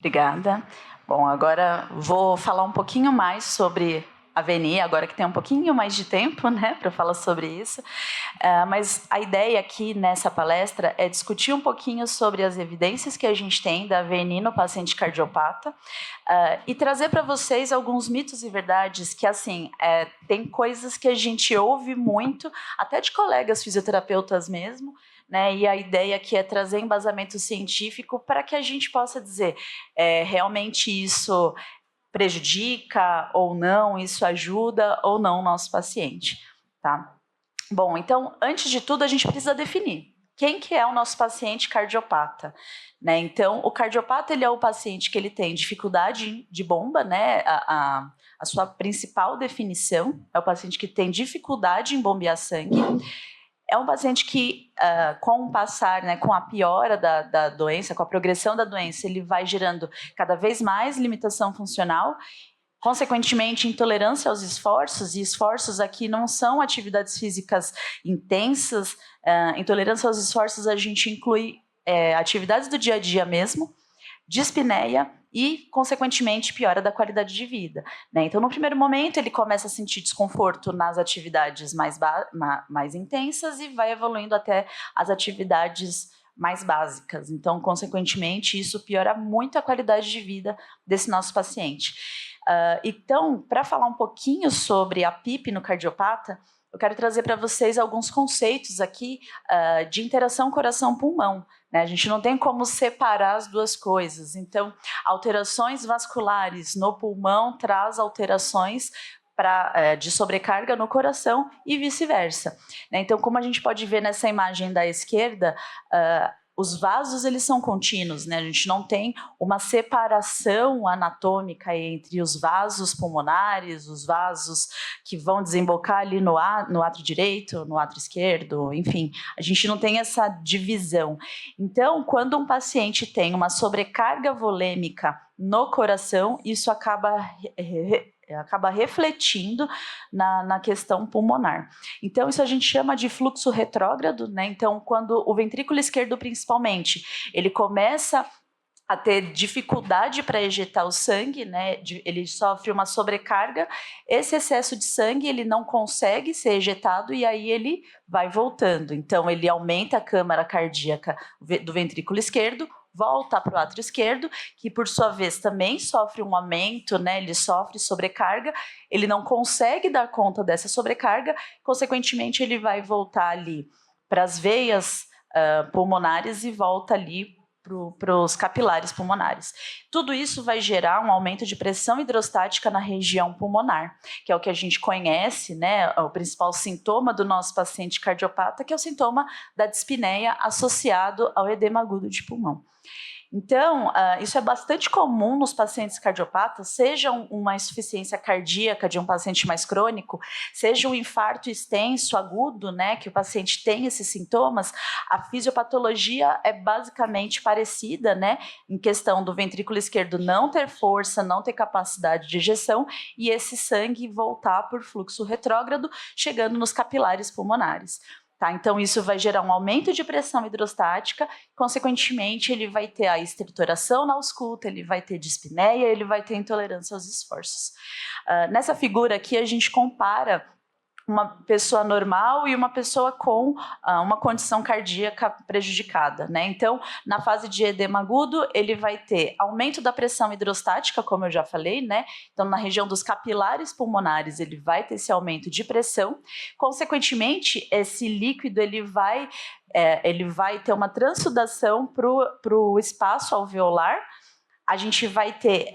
Obrigada. Bom, agora vou falar um pouquinho mais sobre a VNI, agora que tem um pouquinho mais de tempo, né, para falar sobre isso. Mas a ideia aqui nessa palestra é discutir um pouquinho sobre as evidências que a gente tem da VNI no paciente cardiopata e trazer para vocês alguns mitos e verdades que, assim, tem coisas que a gente ouve muito, até de colegas fisioterapeutas mesmo, né, e a ideia aqui é trazer embasamento científico para que a gente possa dizer realmente isso prejudica ou não, isso ajuda ou não o nosso paciente, tá? Bom, então, antes de tudo, a gente precisa definir quem que é o nosso paciente cardiopata, né? Então, o cardiopata, ele é o paciente que ele tem dificuldade de bomba, né? A sua principal definição é o paciente que tem dificuldade em bombear sangue. É um paciente que, com o passar, né, com a piora da doença, com a progressão da doença, ele vai gerando cada vez mais limitação funcional, consequentemente, intolerância aos esforços, e esforços aqui não são atividades físicas intensas, intolerância aos esforços a gente inclui atividades do dia a dia mesmo, dispneia e, consequentemente, piora da qualidade de vida, né? Então, no primeiro momento, ele começa a sentir desconforto nas atividades mais intensas e vai evoluindo até as atividades mais básicas. Então, consequentemente, isso piora muito a qualidade de vida desse nosso paciente. Então, para falar um pouquinho sobre a PIP no cardiopata, eu quero trazer para vocês alguns conceitos aqui de interação coração-pulmão, né? A gente não tem como separar as duas coisas. Então, alterações vasculares no pulmão traz alterações de sobrecarga no coração e vice-versa, né? Então, como a gente pode ver nessa imagem da esquerda, os vasos, eles são contínuos, né? A gente não tem uma separação anatômica entre os vasos pulmonares, os vasos que vão desembocar ali no átrio direito, no átrio esquerdo, enfim, a gente não tem essa divisão. Então, quando um paciente tem uma sobrecarga volêmica no coração, isso acaba refletindo na questão pulmonar. Então, isso a gente chama de fluxo retrógrado, né? Então, quando o ventrículo esquerdo, principalmente, ele começa a ter dificuldade para ejetar o sangue, né? Ele sofre uma sobrecarga, esse excesso de sangue ele não consegue ser ejetado e aí ele vai voltando. Então, ele aumenta a câmara cardíaca do ventrículo esquerdo, volta para o átrio esquerdo, que por sua vez também sofre um aumento, né? Ele sofre sobrecarga, ele não consegue dar conta dessa sobrecarga, consequentemente ele vai voltar ali para as veias pulmonares e volta ali para os capilares pulmonares. Tudo isso vai gerar um aumento de pressão hidrostática na região pulmonar, que é o que a gente conhece, né? O principal sintoma do nosso paciente cardiopata, que é o sintoma da dispneia associado ao edema agudo de pulmão. Então, isso é bastante comum nos pacientes cardiopatas, seja uma insuficiência cardíaca de um paciente mais crônico, seja um infarto extenso, agudo, né, que o paciente tem esses sintomas, a fisiopatologia é basicamente parecida, né, em questão do ventrículo esquerdo não ter força, não ter capacidade de ejeção e esse sangue voltar por fluxo retrógrado, chegando nos capilares pulmonares. Tá, então, isso vai gerar um aumento de pressão hidrostática, consequentemente, ele vai ter a estertoração na ausculta, ele vai ter dispneia, ele vai ter intolerância aos esforços. Nessa figura aqui, a gente compara uma pessoa normal e uma pessoa com uma condição cardíaca prejudicada, né? Então, na fase de edema agudo, ele vai ter aumento da pressão hidrostática, como eu já falei, né? Então, na região dos capilares pulmonares, ele vai ter esse aumento de pressão. Consequentemente, esse líquido, ele vai ter uma transsudação para o espaço alveolar. A gente vai ter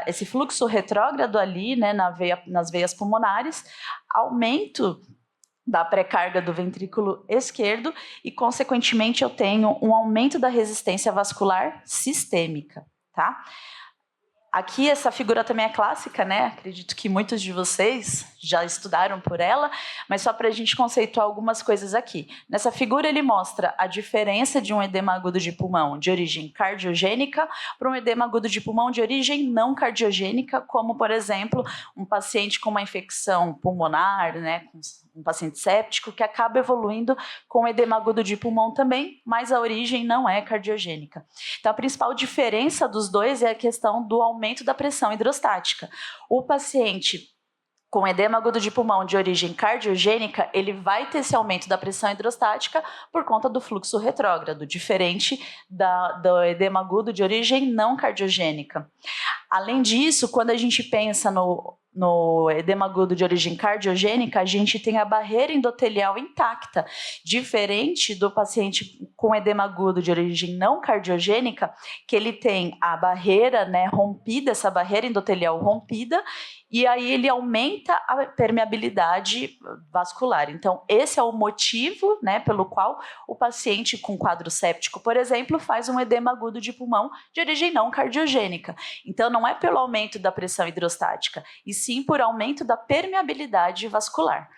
esse fluxo retrógrado ali, né, nas veias pulmonares, aumento da pré-carga do ventrículo esquerdo e, consequentemente, eu tenho um aumento da resistência vascular sistêmica, tá? Aqui essa figura também é clássica, né? Acredito que muitos de vocês já estudaram por ela, mas só para a gente conceituar algumas coisas aqui. Nessa figura ele mostra a diferença de um edema agudo de pulmão de origem cardiogênica para um edema agudo de pulmão de origem não cardiogênica, como, por exemplo, um paciente com uma infecção pulmonar, né? Com um paciente séptico, que acaba evoluindo com edema agudo de pulmão também, mas a origem não é cardiogênica. Então, a principal diferença dos dois é a questão do aumento da pressão hidrostática. O paciente com edema agudo de pulmão de origem cardiogênica, ele vai ter esse aumento da pressão hidrostática por conta do fluxo retrógrado, diferente do edema agudo de origem não cardiogênica. Além disso, quando a gente pensa no edema agudo de origem cardiogênica, a gente tem a barreira endotelial intacta, diferente do paciente com edema agudo de origem não cardiogênica, que ele tem a barreira, né, rompida, essa barreira endotelial rompida, e aí ele aumenta a permeabilidade vascular. Então, esse é o motivo, né, pelo qual o paciente com quadro séptico, por exemplo, faz um edema agudo de pulmão de origem não cardiogênica. Então, não é pelo aumento da pressão hidrostática, e sim por aumento da permeabilidade vascular.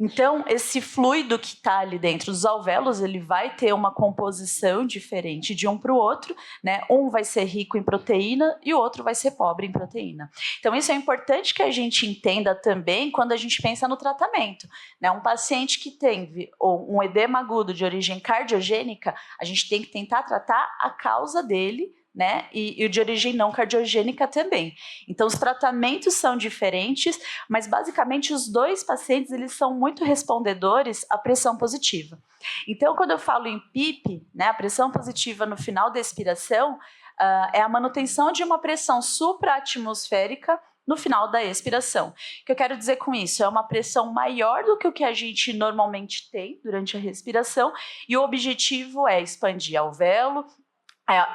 Então, esse fluido que está ali dentro dos alvéolos, ele vai ter uma composição diferente de um para o outro, né? Um vai ser rico em proteína e o outro vai ser pobre em proteína. Então, isso é importante que a gente entenda também quando a gente pensa no tratamento, né? Um paciente que tem um edema agudo de origem cardiogênica, a gente tem que tentar tratar a causa dele, né? E o de origem não cardiogênica também. Então, os tratamentos são diferentes, mas basicamente os dois pacientes eles são muito respondedores à pressão positiva. Então, quando eu falo em PIP, né, a pressão positiva no final da expiração é a manutenção de uma pressão supraatmosférica no final da expiração. O que eu quero dizer com isso? É uma pressão maior do que o que a gente normalmente tem durante a respiração, e o objetivo é expandir alvéolo,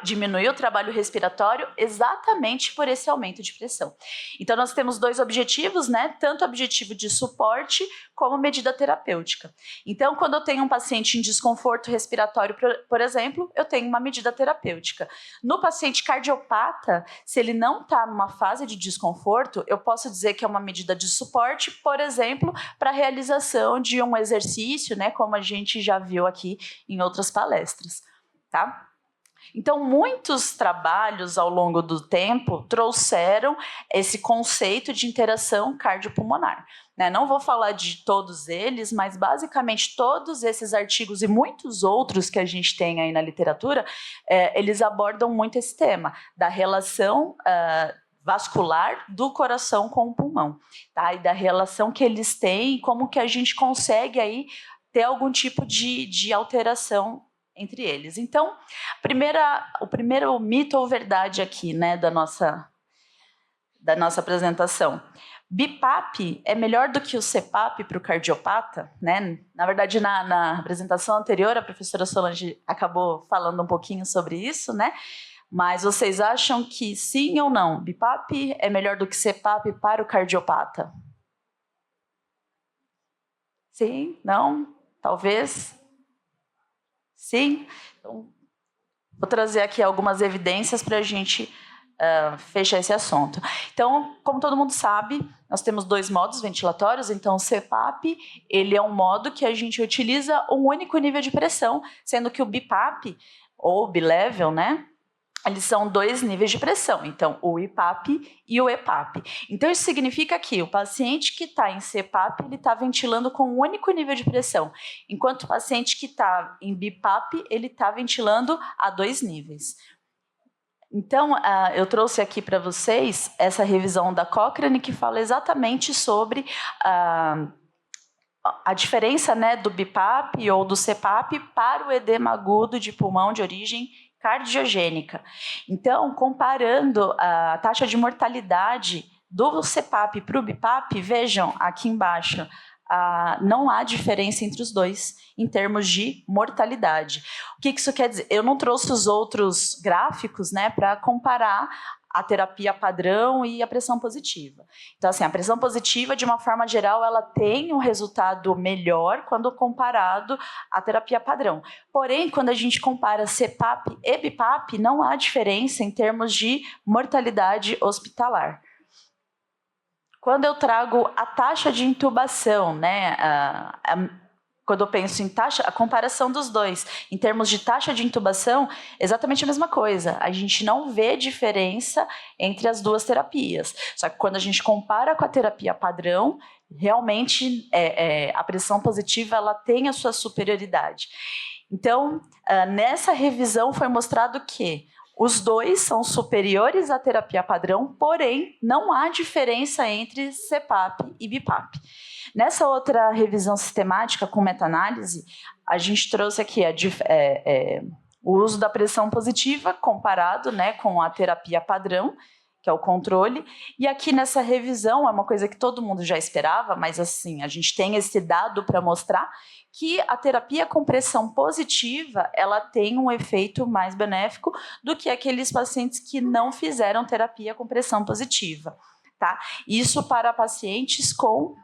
diminuir o trabalho respiratório exatamente por esse aumento de pressão. Então, nós temos dois objetivos, né? Tanto o objetivo de suporte como medida terapêutica. Então, quando eu tenho um paciente em desconforto respiratório, por exemplo, eu tenho uma medida terapêutica. No paciente cardiopata, se ele não está numa fase de desconforto, eu posso dizer que é uma medida de suporte, por exemplo, para a realização de um exercício, né? Como a gente já viu aqui em outras palestras, tá? Então, muitos trabalhos ao longo do tempo trouxeram esse conceito de interação cardiopulmonar. Né? Não vou falar de todos eles, mas basicamente todos esses artigos e muitos outros que a gente tem aí na literatura, eles abordam muito esse tema da relação vascular do coração com o pulmão, tá? E da relação que eles têm e como que a gente consegue aí ter algum tipo de alteração entre eles. Então, o primeiro mito ou verdade aqui, né, da nossa apresentação. BiPAP é melhor do que o CPAP para o cardiopata, né? Na verdade, na apresentação anterior, a professora Solange acabou falando um pouquinho sobre isso, né? Mas vocês acham que sim ou não? BiPAP é melhor do que CPAP para o cardiopata? Sim? Não? Talvez? Sim? Então, vou trazer aqui algumas evidências para a gente fechar esse assunto. Então, como todo mundo sabe, nós temos dois modos ventilatórios. Então, o CPAP, ele é um modo que a gente utiliza um único nível de pressão, sendo que o BiPAP, ou bilevel, né? Eles são dois níveis de pressão, então o IPAP e o EPAP. Então isso significa que o paciente que está em CPAP, ele está ventilando com um único nível de pressão, enquanto o paciente que está em BiPAP, ele está ventilando a 2 níveis. Então, eu trouxe aqui para vocês essa revisão da Cochrane que fala exatamente sobre a diferença, né, do BiPAP ou do CPAP para o edema agudo de pulmão de origem cardiogênica. Então, comparando a taxa de mortalidade do CPAP para o BiPAP, vejam aqui embaixo, não há diferença entre os dois em termos de mortalidade. O que isso quer dizer? Eu não trouxe os outros gráficos, né, para comparar a terapia padrão e a pressão positiva. Então, assim, a pressão positiva, de uma forma geral, ela tem um resultado melhor quando comparado à terapia padrão. Porém, quando a gente compara CPAP e BiPAP, não há diferença em termos de mortalidade hospitalar. Quando eu trago a taxa de intubação, né, quando eu penso em taxa, a comparação dos dois, em termos de taxa de intubação, exatamente a mesma coisa. A gente não vê diferença entre as duas terapias. Só que quando a gente compara com a terapia padrão, realmente a pressão positiva ela tem a sua superioridade. Então, nessa revisão foi mostrado que os dois são superiores à terapia padrão, porém, não há diferença entre CPAP e BIPAP. Nessa outra revisão sistemática com meta-análise, a gente trouxe aqui o uso da pressão positiva comparado, né, com a terapia padrão, que é o controle, e aqui nessa revisão, é uma coisa que todo mundo já esperava, mas assim, a gente tem esse dado para mostrar que a terapia com pressão positiva, ela tem um efeito mais benéfico do que aqueles pacientes que não fizeram terapia com pressão positiva, tá? Isso para pacientes com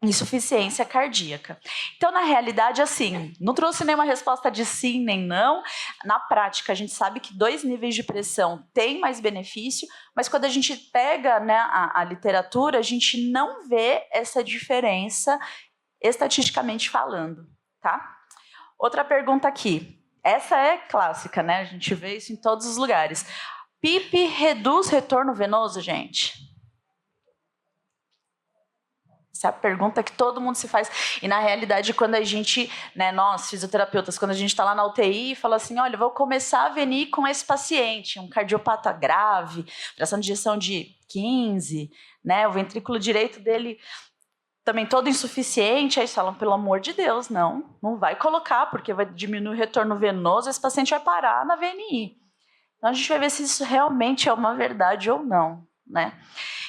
insuficiência cardíaca. Então, na realidade, assim, não trouxe nenhuma resposta de sim nem não. Na prática, a gente sabe que 2 níveis de pressão têm mais benefício, mas quando a gente pega, né, a literatura, a gente não vê essa diferença estatisticamente falando, tá? Outra pergunta aqui. Essa é clássica, né? A gente vê isso em todos os lugares. PIP reduz retorno venoso, gente? Essa é a pergunta que todo mundo se faz. E, na realidade, quando a gente, né, nós, fisioterapeutas, quando a gente está lá na UTI e fala assim, olha, vou começar a venir com esse paciente, um cardiopata grave, fração de ejeção de 15, né, o ventrículo direito dele também todo insuficiente, aí falam, pelo amor de Deus, não vai colocar, porque vai diminuir o retorno venoso, esse paciente vai parar na VNI. Então, a gente vai ver se isso realmente é uma verdade ou não, né?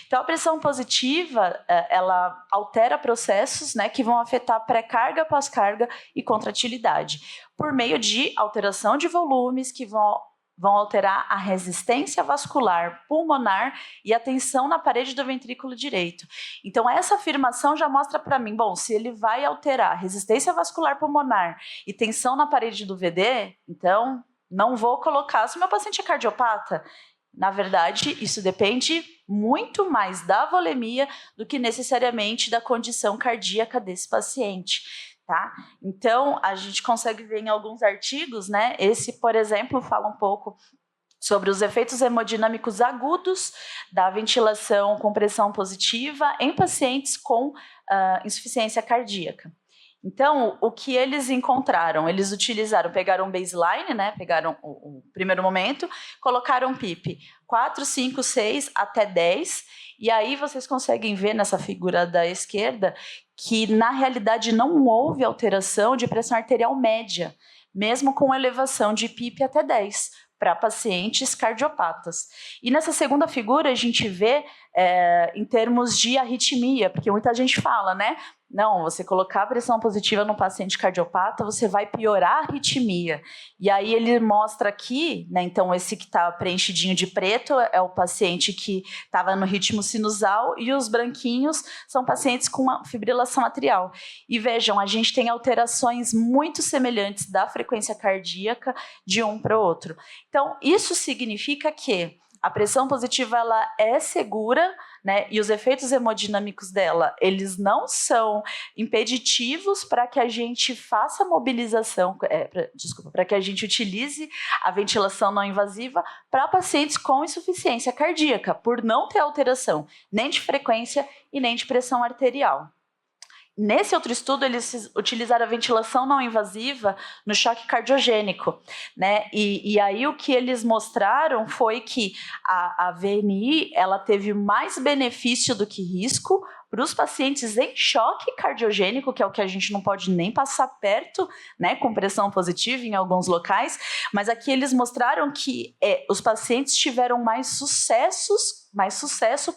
Então, a pressão positiva, ela altera processos, né, que vão afetar pré-carga, pós-carga e contratilidade, por meio de alteração de volumes que vão alterar a resistência vascular pulmonar e a tensão na parede do ventrículo direito. Então, essa afirmação já mostra para mim, bom, se ele vai alterar resistência vascular pulmonar e tensão na parede do VD, então não vou colocar se meu paciente é cardiopata. Na verdade, isso depende muito mais da volemia do que necessariamente da condição cardíaca desse paciente, tá? Então, a gente consegue ver em alguns artigos, né? Esse, por exemplo, fala um pouco sobre os efeitos hemodinâmicos agudos da ventilação com pressão positiva em pacientes com insuficiência cardíaca. Então, o que eles encontraram? Eles pegaram um baseline, né? Pegaram o primeiro momento, colocaram PIP 4, 5, 6 até 10, e aí vocês conseguem ver nessa figura da esquerda que, na realidade, não houve alteração de pressão arterial média, mesmo com elevação de PIP até 10, para pacientes cardiopatas. E nessa segunda figura, a gente vê em termos de arritmia, porque muita gente fala, né? Não, você colocar a pressão positiva no paciente cardiopata, você vai piorar a arritmia. E aí ele mostra aqui, né, então esse que está preenchidinho de preto é o paciente que estava no ritmo sinusal e os branquinhos são pacientes com fibrilação atrial. E vejam, a gente tem alterações muito semelhantes da frequência cardíaca de um para o outro. Então, isso significa que a pressão positiva ela é segura, né? E os efeitos hemodinâmicos dela, eles não são impeditivos para que a gente faça mobilização, para que a gente utilize a ventilação não invasiva para pacientes com insuficiência cardíaca, por não ter alteração nem de frequência e nem de pressão arterial. Nesse outro estudo, eles utilizaram a ventilação não invasiva no choque cardiogênico, né? E aí o que eles mostraram foi que a VNI ela teve mais benefício do que risco para os pacientes em choque cardiogênico, que é o que a gente não pode nem passar perto, né, com pressão positiva em alguns locais, mas aqui eles mostraram que os pacientes tiveram mais sucesso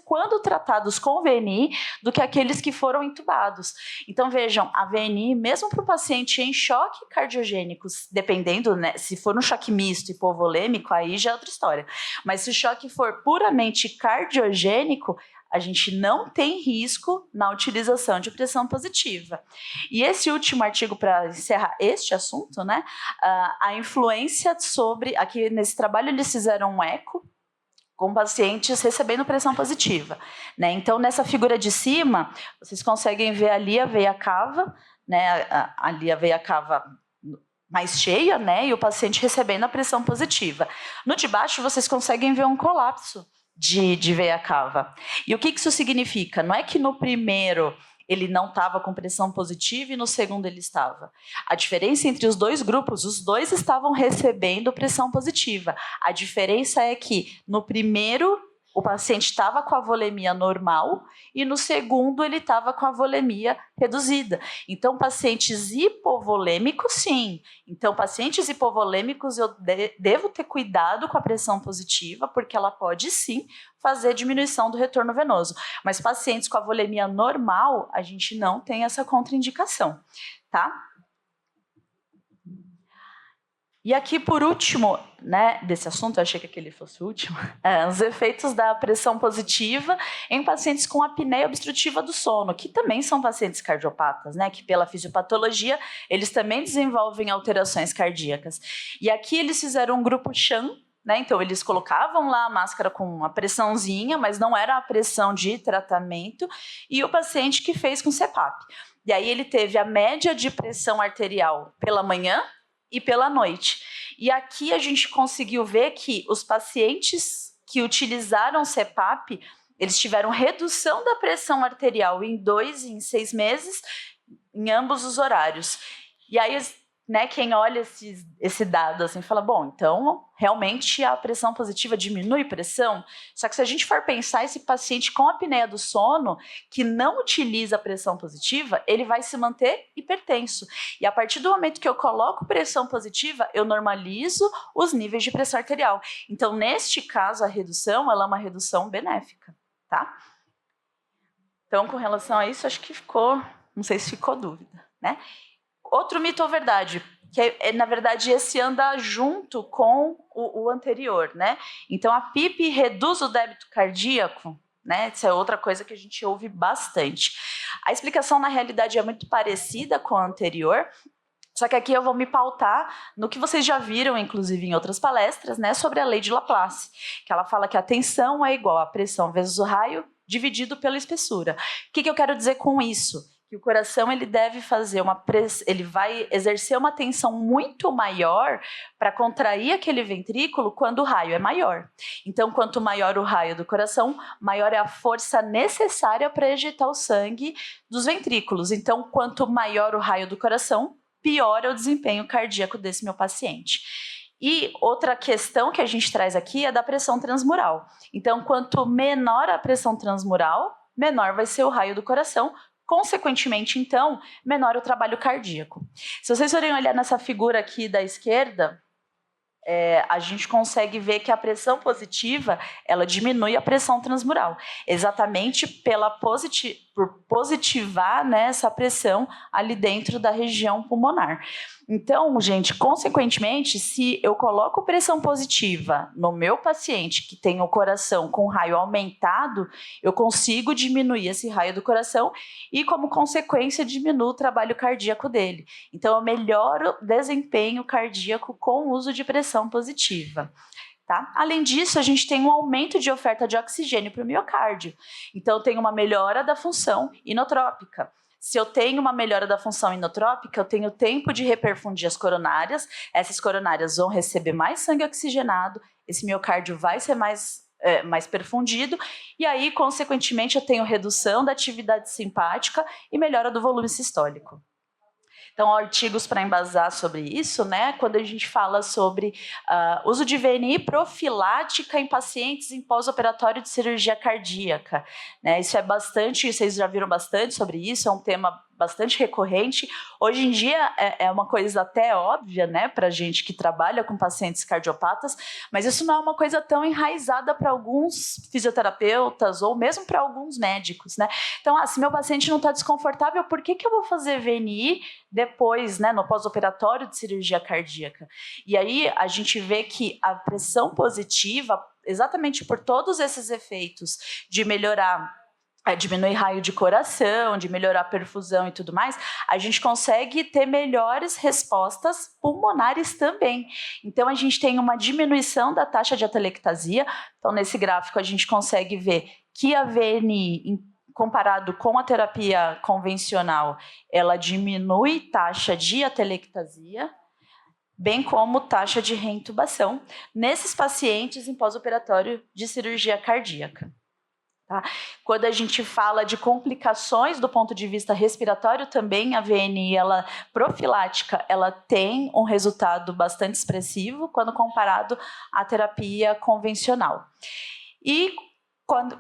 quando tratados com VNI do que aqueles que foram intubados. Então, vejam, a VNI, mesmo para o paciente em choque cardiogênico, dependendo, né, se for um choque misto hipovolêmico, aí já é outra história. Mas se o choque for puramente cardiogênico, a gente não tem risco na utilização de pressão positiva. E esse último artigo, para encerrar este assunto, né, a influência sobre... Aqui nesse trabalho eles fizeram um eco com pacientes recebendo pressão positiva, né? Então, nessa figura de cima, vocês conseguem ver ali a veia cava, né? Ali a veia cava mais cheia, né? E o paciente recebendo a pressão positiva. No de baixo, vocês conseguem ver um colapso de veia cava. E o que isso significa? Não é que no primeiro ele não estava com pressão positiva e no segundo ele estava. A diferença entre os dois grupos, os dois estavam recebendo pressão positiva. A diferença é que no primeiro o paciente estava com a volemia normal e no segundo ele estava com a volemia reduzida. Então, pacientes hipovolêmicos, sim. Então, pacientes hipovolêmicos, eu devo ter cuidado com a pressão positiva, porque ela pode, sim, fazer diminuição do retorno venoso. Mas pacientes com a volemia normal, a gente não tem essa contraindicação, tá? E aqui, por último, né, desse assunto, eu achei que aquele fosse o último, os efeitos da pressão positiva em pacientes com apneia obstrutiva do sono, que também são pacientes cardiopatas, né, que pela fisiopatologia, eles também desenvolvem alterações cardíacas. E aqui eles fizeram um grupo sham, né, então eles colocavam lá a máscara com uma pressãozinha, mas não era a pressão de tratamento, e o paciente que fez com CPAP. E aí ele teve a média de pressão arterial pela manhã e pela noite. E aqui a gente conseguiu ver que os pacientes que utilizaram CPAP, eles tiveram redução da pressão arterial em 2 e em 6 meses, em ambos os horários. E aí, né, quem olha esse dado assim fala, bom, então realmente a pressão positiva diminui pressão, só que se a gente for pensar, esse paciente com apneia do sono que não utiliza a pressão positiva, ele vai se manter hipertenso, e a partir do momento que eu coloco pressão positiva, eu normalizo os níveis de pressão arterial. Então, neste caso, a redução, ela é uma redução benéfica, tá? Então, com relação a isso, acho que ficou, não sei se ficou dúvida, né? Outro mito ou verdade, que na verdade esse anda junto com o anterior, né? Então a PIP reduz o débito cardíaco, né? Isso é outra coisa que a gente ouve bastante. A explicação na realidade é muito parecida com a anterior, só que aqui eu vou me pautar no que vocês já viram, inclusive em outras palestras, né? Sobre a lei de Laplace, que ela fala que a tensão é igual a pressão vezes o raio dividido pela espessura. O que eu quero dizer com isso? Que o coração ele deve fazer ele vai exercer uma tensão muito maior para contrair aquele ventrículo quando o raio é maior. Então, quanto maior o raio do coração, maior é a força necessária para ejetar o sangue dos ventrículos. Então, quanto maior o raio do coração, pior é o desempenho cardíaco desse meu paciente. E outra questão que a gente traz aqui é da pressão transmural. Então, quanto menor a pressão transmural, menor vai ser o raio do coração. Consequentemente, então, menor o trabalho cardíaco. Se vocês forem olhar nessa figura aqui da esquerda, a gente consegue ver que a pressão positiva, ela diminui a pressão transmural, exatamente por positivar, né, essa pressão ali dentro da região pulmonar. Então, gente, consequentemente, se eu coloco pressão positiva no meu paciente que tem o coração com raio aumentado, eu consigo diminuir esse raio do coração e, como consequência, diminuo o trabalho cardíaco dele. Então, eu melhoro o desempenho cardíaco com o uso de pressão positiva. Tá? Além disso, a gente tem um aumento de oferta de oxigênio para o miocárdio. Então, tem uma melhora da função inotrópica. Se eu tenho uma melhora da função inotrópica, eu tenho tempo de reperfundir as coronárias, essas coronárias vão receber mais sangue oxigenado, esse miocárdio vai ser mais perfundido, e aí, consequentemente, eu tenho redução da atividade simpática e melhora do volume sistólico. Então, artigos para embasar sobre isso, né? Quando a gente fala sobre uso de VNI profilática em pacientes em pós-operatório de cirurgia cardíaca, né? Isso é bastante, vocês já viram bastante sobre isso, é um tema bastante recorrente. Hoje em dia é uma coisa até óbvia, né, para gente que trabalha com pacientes cardiopatas, mas isso não é uma coisa tão enraizada para alguns fisioterapeutas ou mesmo para alguns médicos, né? Então, se meu paciente não está desconfortável, por que eu vou fazer VNI depois, né, no pós-operatório de cirurgia cardíaca? E aí a gente vê que a pressão positiva, exatamente por todos esses efeitos de melhorar, diminuir raio de coração, de melhorar a perfusão e tudo mais, a gente consegue ter melhores respostas pulmonares também. Então, a gente tem uma diminuição da taxa de atelectasia. Então, nesse gráfico, a gente consegue ver que a VNI, comparado com a terapia convencional, ela diminui taxa de atelectasia, bem como taxa de reintubação, nesses pacientes em pós-operatório de cirurgia cardíaca. Tá? Quando a gente fala de complicações do ponto de vista respiratório, também a VNI profilática ela tem um resultado bastante expressivo quando comparado à terapia convencional. E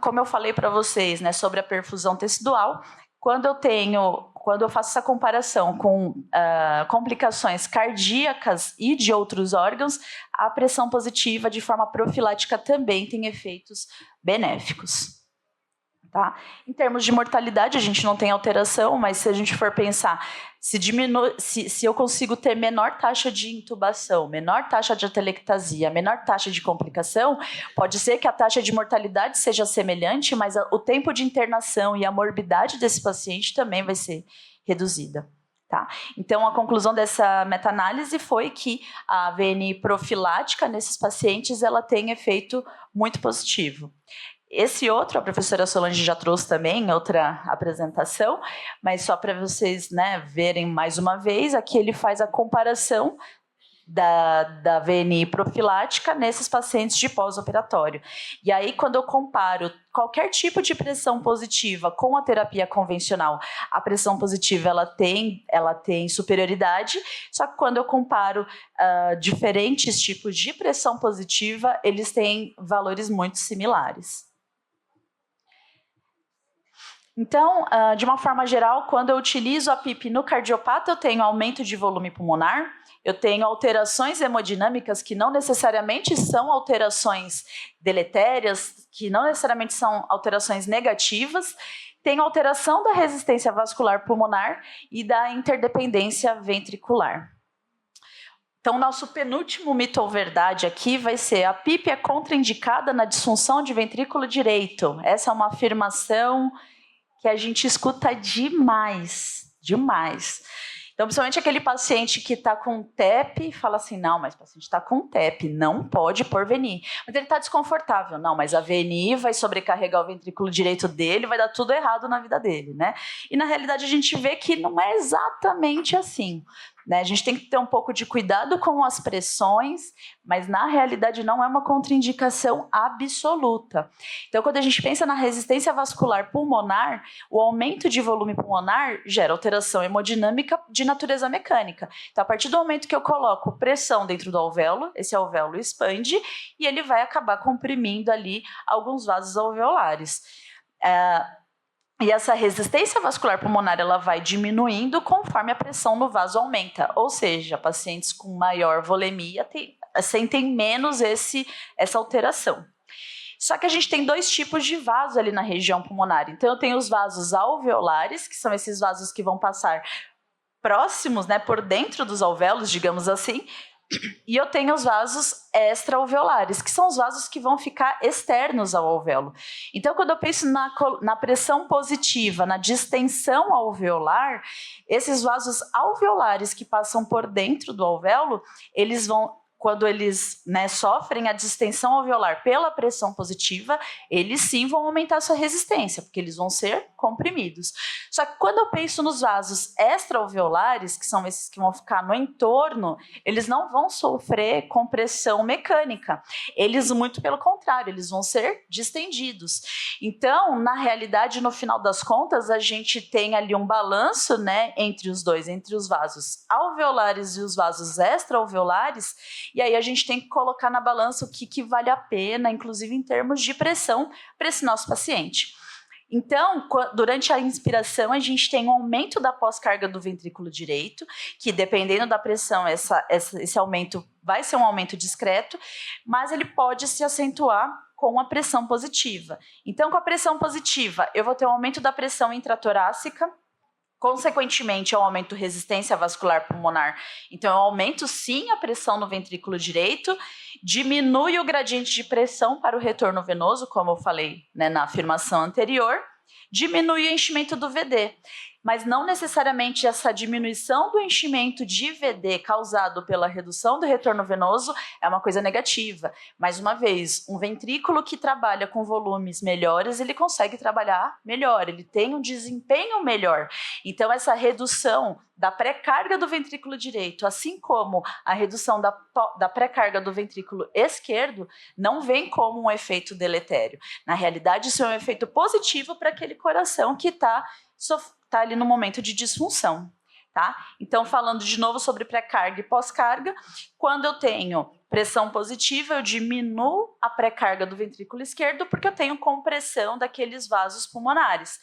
como eu falei para vocês, né, sobre a perfusão tecidual, quando eu faço essa comparação com complicações cardíacas e de outros órgãos, a pressão positiva de forma profilática também tem efeitos benéficos. Tá? Em termos de mortalidade, a gente não tem alteração, mas se a gente for pensar, se eu consigo ter menor taxa de intubação, menor taxa de atelectasia, menor taxa de complicação, pode ser que a taxa de mortalidade seja semelhante, mas o tempo de internação e a morbidade desse paciente também vai ser reduzida. Tá? Então, a conclusão dessa meta-análise foi que a VNI profilática nesses pacientes ela tem efeito muito positivo. Esse outro, a professora Solange já trouxe também, outra apresentação, mas só para vocês, né, verem mais uma vez, aqui ele faz a comparação da VNI profilática nesses pacientes de pós-operatório. E aí, quando eu comparo qualquer tipo de pressão positiva com a terapia convencional, a pressão positiva ela tem superioridade, só que quando eu comparo diferentes tipos de pressão positiva, eles têm valores muito similares. Então, de uma forma geral, quando eu utilizo a PIP no cardiopata, eu tenho aumento de volume pulmonar, eu tenho alterações hemodinâmicas que não necessariamente são alterações deletérias, que não necessariamente são alterações negativas, tenho alteração da resistência vascular pulmonar e da interdependência ventricular. Então, nosso penúltimo mito ou verdade aqui vai ser: a PIP é contraindicada na disfunção de ventrículo direito. Essa é uma afirmação que a gente escuta demais. Então, principalmente aquele paciente que está com TEP, fala assim, não, mas o paciente está com TEP, não pode pôr VNI. Mas ele está desconfortável. Não, mas a VNI vai sobrecarregar o ventrículo direito dele, vai dar tudo errado na vida dele, né? E na realidade a gente vê que não é exatamente assim. Né? A gente tem que ter um pouco de cuidado com as pressões, mas na realidade não é uma contraindicação absoluta. Então, quando a gente pensa na resistência vascular pulmonar, o aumento de volume pulmonar gera alteração hemodinâmica de natureza mecânica. Então, a partir do momento que eu coloco pressão dentro do alvéolo, esse alvéolo expande e ele vai acabar comprimindo ali alguns vasos alveolares. E essa resistência vascular pulmonar ela vai diminuindo conforme a pressão no vaso aumenta. Ou seja, pacientes com maior volemia sentem menos essa alteração. Só que a gente tem dois tipos de vasos ali na região pulmonar. Então, eu tenho os vasos alveolares, que são esses vasos que vão passar próximos, né, por dentro dos alvéolos, digamos assim. E eu tenho os vasos extra-alveolares, que são os vasos que vão ficar externos ao alvéolo. Então, quando eu penso na pressão positiva, na distensão alveolar, esses vasos alveolares que passam por dentro do alvéolo, eles vão, quando eles, né, sofrem a distensão alveolar pela pressão positiva, eles sim vão aumentar a sua resistência, porque eles vão ser comprimidos. Só que quando eu penso nos vasos extra-alveolares, que são esses que vão ficar no entorno, eles não vão sofrer compressão mecânica. Eles, muito pelo contrário, eles vão ser distendidos. Então, na realidade, no final das contas, a gente tem ali um balanço, né, entre os dois, entre os vasos alveolares e os vasos extra-alveolares. E aí a gente tem que colocar na balança o que vale a pena, inclusive em termos de pressão, para esse nosso paciente. Então, durante a inspiração, a gente tem um aumento da pós-carga do ventrículo direito, que dependendo da pressão, esse aumento vai ser um aumento discreto, mas ele pode se acentuar com a pressão positiva. Então, com a pressão positiva, eu vou ter um aumento da pressão intratorácica, consequentemente, eu aumento a resistência vascular pulmonar. Então, eu aumento sim a pressão no ventrículo direito, diminui o gradiente de pressão para o retorno venoso, como eu falei, né, na afirmação anterior, diminui o enchimento do VD. mas não necessariamente essa diminuição do enchimento de VD causado pela redução do retorno venoso é uma coisa negativa. Mais uma vez, um ventrículo que trabalha com volumes melhores, ele consegue trabalhar melhor, ele tem um desempenho melhor. Então, essa redução da pré-carga do ventrículo direito, assim como a redução da pré-carga do ventrículo esquerdo, não vem como um efeito deletério. Na realidade, isso é um efeito positivo para aquele coração que está ali no momento de disfunção. Tá? Então, falando de novo sobre pré-carga e pós-carga, quando eu tenho pressão positiva, eu diminuo a pré-carga do ventrículo esquerdo porque eu tenho compressão daqueles vasos pulmonares.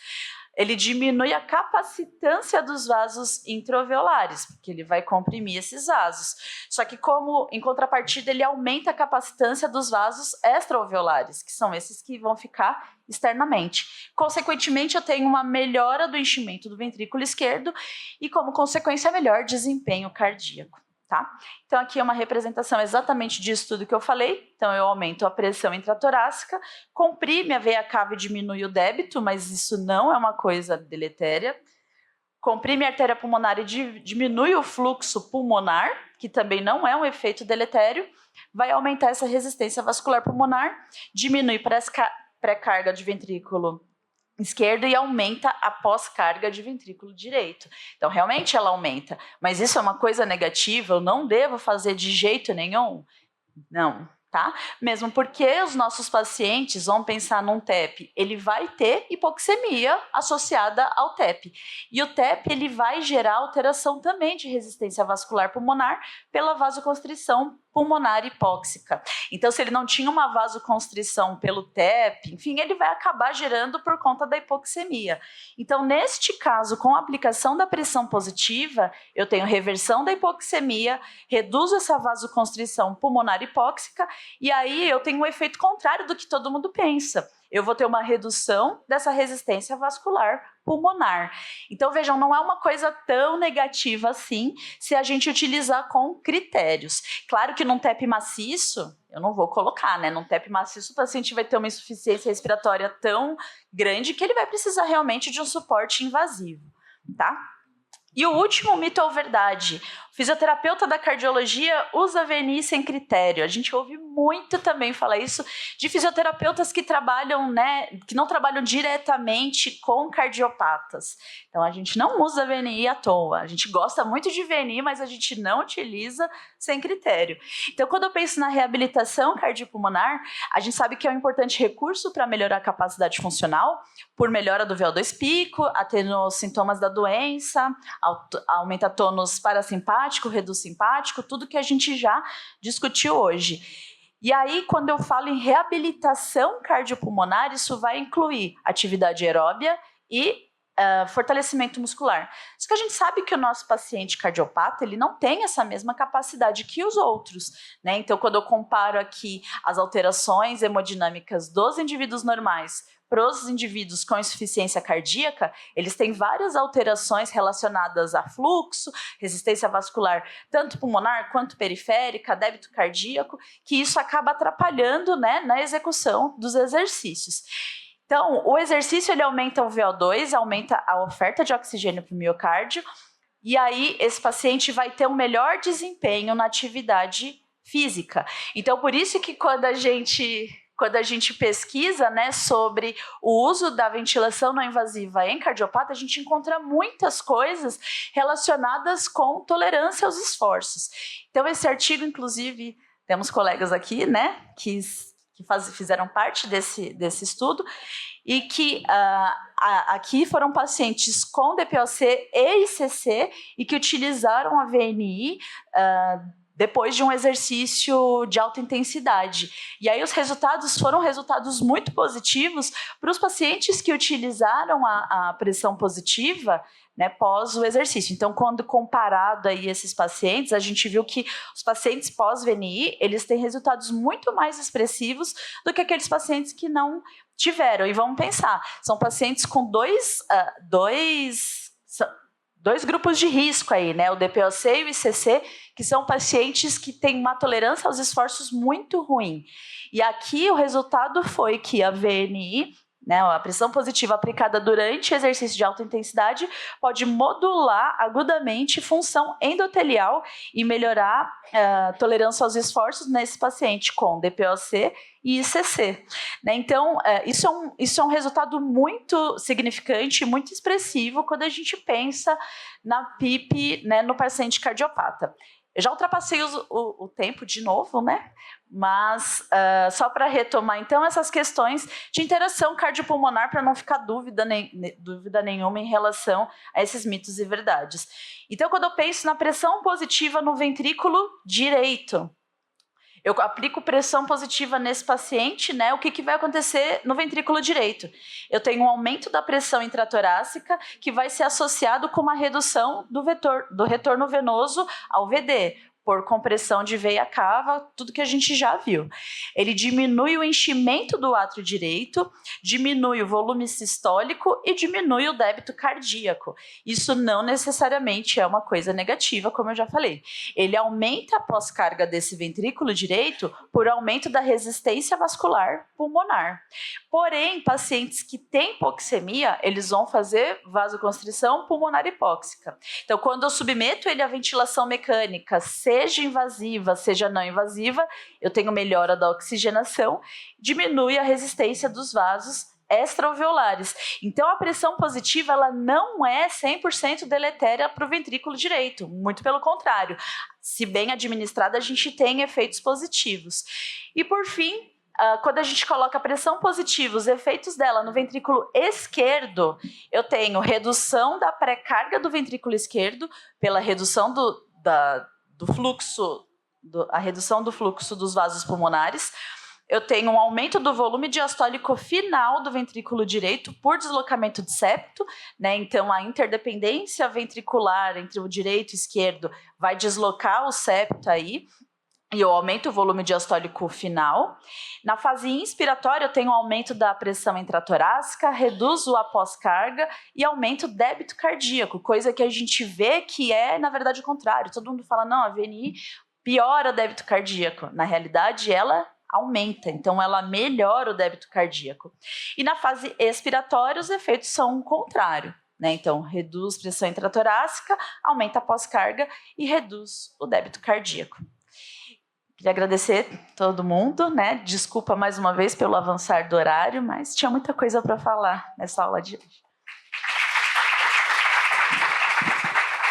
Ele diminui a capacitância dos vasos intraalveolares, porque ele vai comprimir esses vasos. Só que, como em contrapartida, ele aumenta a capacitância dos vasos extraalveolares, que são esses que vão ficar externamente. Consequentemente, eu tenho uma melhora do enchimento do ventrículo esquerdo e, como consequência, melhor desempenho cardíaco. Tá? Então, aqui é uma representação exatamente disso tudo que eu falei. Então, eu aumento a pressão intratorácica, comprime a veia cava e diminui o débito, mas isso não é uma coisa deletéria. Comprime a artéria pulmonar e diminui o fluxo pulmonar, que também não é um efeito deletério. Vai aumentar essa resistência vascular pulmonar, diminui pré-carga de ventrículo esquerdo e aumenta a pós-carga de ventrículo direito. Então, realmente ela aumenta, mas isso é uma coisa negativa, eu não devo fazer de jeito nenhum? Não, tá? Mesmo porque os nossos pacientes vão pensar num TEP, ele vai ter hipoxemia associada ao TEP. E o TEP, ele vai gerar alteração também de resistência vascular pulmonar pela vasoconstrição pulmonar hipóxica. Então, se ele não tinha uma vasoconstrição pelo TEP, enfim, ele vai acabar gerando por conta da hipoxemia. Então, neste caso, com a aplicação da pressão positiva, eu tenho reversão da hipoxemia, reduzo essa vasoconstrição pulmonar hipóxica, e aí eu tenho um efeito contrário do que todo mundo pensa. Eu vou ter uma redução dessa resistência vascular pulmonar. Então, vejam, não é uma coisa tão negativa assim se a gente utilizar com critérios. Claro que num TEP maciço, eu não vou colocar, né? Num TEP maciço, o paciente vai ter uma insuficiência respiratória tão grande que ele vai precisar realmente de um suporte invasivo, tá? E o último mito ou verdade: o fisioterapeuta da cardiologia usa VNI sem critério. A gente ouve muito também falar isso de fisioterapeutas que trabalham, né, que não trabalham diretamente com cardiopatas. Então, a gente não usa VNI à toa. A gente gosta muito de VNI, mas a gente não utiliza sem critério. Então, quando eu penso na reabilitação cardiopulmonar, a gente sabe que é um importante recurso para melhorar a capacidade funcional, por melhora do VO2 pico, atenuar os sintomas da doença, aumenta tônus parasimpático, reduz simpático, tudo que a gente já discutiu hoje. E aí, quando eu falo em reabilitação cardiopulmonar, isso vai incluir atividade aeróbia e fortalecimento muscular. Só que a gente sabe que o nosso paciente cardiopata, ele não tem essa mesma capacidade que os outros, né? Então, quando eu comparo aqui as alterações hemodinâmicas dos indivíduos normais para os indivíduos com insuficiência cardíaca, eles têm várias alterações relacionadas a fluxo, resistência vascular, tanto pulmonar quanto periférica, débito cardíaco, que isso acaba atrapalhando, né, na execução dos exercícios. Então, o exercício ele aumenta o VO2, aumenta a oferta de oxigênio para o miocárdio, e aí esse paciente vai ter um melhor desempenho na atividade física. Então, por isso que quando a gente pesquisa, né, sobre o uso da ventilação não invasiva em cardiopata, a gente encontra muitas coisas relacionadas com tolerância aos esforços. Então, esse artigo, inclusive, temos colegas aqui, né, que fizeram parte desse estudo, e que aqui foram pacientes com DPOC e ICC e que utilizaram a VNI depois de um exercício de alta intensidade. E aí os resultados foram resultados muito positivos para os pacientes que utilizaram a pressão positiva, né, pós o exercício. Então, quando comparado aí esses pacientes, a gente viu que os pacientes pós-VNI, eles têm resultados muito mais expressivos do que aqueles pacientes que não tiveram. E vamos pensar, são pacientes com dois grupos de risco aí, né? O DPOC e o ICC, que são pacientes que têm uma tolerância aos esforços muito ruim. E aqui o resultado foi que a VNI né? A pressão positiva aplicada durante exercício de alta intensidade pode modular agudamente função endotelial e melhorar a tolerância aos esforços nesse paciente com DPOC e ICC. Né? Então, isso é um resultado muito significante, muito expressivo quando a gente pensa na PIP, né, no paciente cardiopata. Eu já ultrapassei o tempo de novo, né? Mas só para retomar, então, essas questões de interação cardiopulmonar, para não ficar dúvida nenhuma em relação a esses mitos e verdades. Então, quando eu penso na pressão positiva no ventrículo direito, eu aplico pressão positiva nesse paciente, né? O que vai acontecer no ventrículo direito? Eu tenho um aumento da pressão intratorácica que vai ser associado com uma redução do retorno venoso ao VD, por compressão de veia cava, tudo que a gente já viu. Ele diminui o enchimento do átrio direito, diminui o volume sistólico e diminui o débito cardíaco. Isso não necessariamente é uma coisa negativa, como eu já falei. Ele aumenta a pós-carga desse ventrículo direito por aumento da resistência vascular pulmonar. Porém, pacientes que têm hipoxemia, eles vão fazer vasoconstrição pulmonar hipóxica. Então, quando eu submeto ele à ventilação mecânica, seja invasiva, seja não invasiva, eu tenho melhora da oxigenação, diminui a resistência dos vasos extra-alveolares. Então, a pressão positiva ela não é 100% deletéria para o ventrículo direito, muito pelo contrário. Se bem administrada, a gente tem efeitos positivos. E, por fim, quando a gente coloca a pressão positiva, os efeitos dela no ventrículo esquerdo, eu tenho redução da pré-carga do ventrículo esquerdo pela redução do fluxo, a redução do fluxo dos vasos pulmonares. Eu tenho um aumento do volume diastólico final do ventrículo direito por deslocamento de septo, né? Então, a interdependência ventricular entre o direito e o esquerdo vai deslocar o septo aí, e eu aumento o volume diastólico final. Na fase inspiratória, eu tenho um aumento da pressão intratorácica, reduzo a pós-carga e aumento o débito cardíaco, coisa que a gente vê que é, na verdade, o contrário. Todo mundo fala, não, a VNI piora o débito cardíaco. Na realidade, ela aumenta, então ela melhora o débito cardíaco. E na fase expiratória, os efeitos são o contrário. Né? Então, reduz pressão intratorácica, aumenta a pós-carga e reduz o débito cardíaco. Queria agradecer todo mundo, né? Desculpa mais uma vez pelo avançar do horário, mas tinha muita coisa para falar nessa aula de hoje.